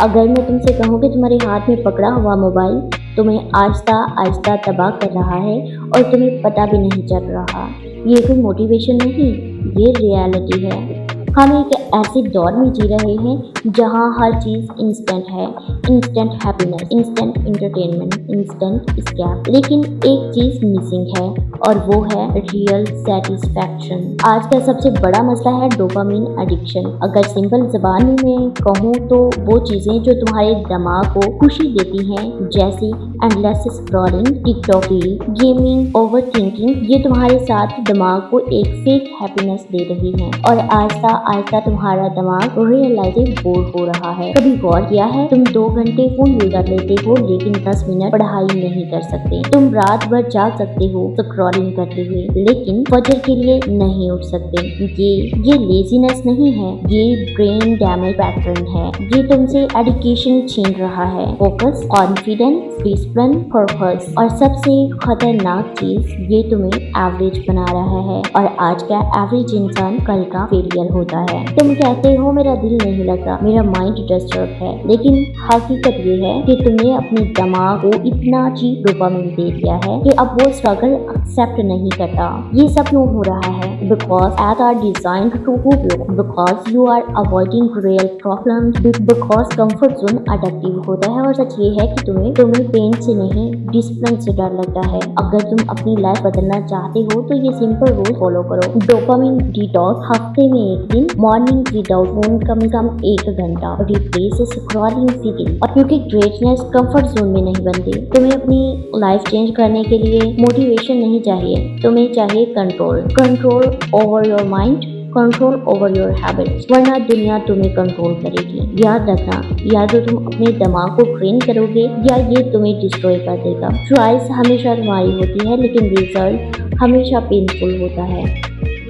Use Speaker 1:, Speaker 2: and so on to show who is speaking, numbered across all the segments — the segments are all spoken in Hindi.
Speaker 1: अगर मैं तुमसे कहूँ कि तुम्हारे हाथ में पकड़ा हुआ मोबाइल तुम्हें आहिस्ता आहिस्ता तबाह कर रहा है और तुम्हें पता भी नहीं चल रहा, ये कोई मोटिवेशन नहीं, ये रियलिटी है। हम एक ऐसे दौर में जी रहे हैं जहां हर चीज़ इंस्टेंट है, instant happiness, instant entertainment, instant escape, लेकिन एक चीज़ मिसिंग है और वो है रियल सेटिस्फैक्शन। आज का सबसे बड़ा मसला है डोपामिन एडिक्शन। अगर सिंपल ज़बान में कहूँ तो वो चीज़ें जो तुम्हारे दिमाग को खुशी देती हैं, जैसे endless scrolling, TikTok reel, gaming, over thinking, ये तुम्हारे साथ दिमाग को एक फेक हैप्पीनेस दे रही हैं और आहिस्ता आहिस्ता तुम्हारा दिमाग रियलाइज बोर हो रहा है। कभी गौर किया है तुम 2 घंटे फोन यूज कर लेते हो लेकिन 10 मिनट पढ़ाई नहीं कर सकते। तुम रात भर जाग सकते हो स्क्रॉलिंग करते हुए लेकिन फजर के लिए नहीं उठ सकते। ये लेजीनेस नहीं है, ये ब्रेन डैमेज पैटर्न है। ये तुमसे एजुकेशन छीन रहा है, फोकस, कॉन्फिडेंस, डिसिप्लिन, पर्पस और सबसे खतरनाक चीज ये तुम्हें एवरेज बना रहा है और आज का एवरेज इंसान कल का फेलियर होता है। तुम कहते हो मेरा दिल नहीं लगता, मेरा माइंड डिस्टर्ब है, लेकिन हकीकत ये है कि तुमने अपने दिमाग को इतना चीप डोपामिन दे दिया है कि अब वो स्ट्रगल एक्सेप्ट नहीं करता। ये सब क्यों हो रहा है? Because ad are designed to hook you, because you are avoiding real problems, because comfort zone addictive होता है और सच ये है कि तुम्हें पेन से नहीं डिसिप्लिन से डर लगता है। अगर तुम अपनी लाइफ बदलना चाहते हो तो ये सिंपल रूल फॉलो करो। डोपामिन डिटॉक्स, हफ्ते में एक दिन मॉर्निंग विदाउट फोन, कम से कम 1 घंटा, रिप्लेस स्क्रॉलिंग सीटिंग। और क्योंकि ग्रेटनेस कंफर्ट जोन में नहीं बनती। तुम्हें अपनी लाइफ चेंज करने के लिए मोटिवेशन नहीं चाहिए, तुम्हें चाहिए control over your mind, control over your habits, वरना दुनिया तुम्हें कंट्रोल करेगी। याद रखना, या तो तुम अपने दिमाग को ट्रेन करोगे या ये तुम्हें डिस्ट्रॉय कर देगा। चॉइस हमेशा तुम्हारी होती है लेकिन रिजल्ट हमेशा पेनफुल होता है।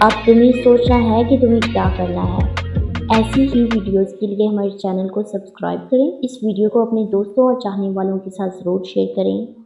Speaker 1: अब तुम्हें सोचना है कि तुम्हें क्या करना है। ऐसी ही वीडियोस के लिए हमारे चैनल को सब्सक्राइब करें। इस वीडियो को अपने दोस्तों और चाहने वालों के साथ ज़रूर शेयर करें।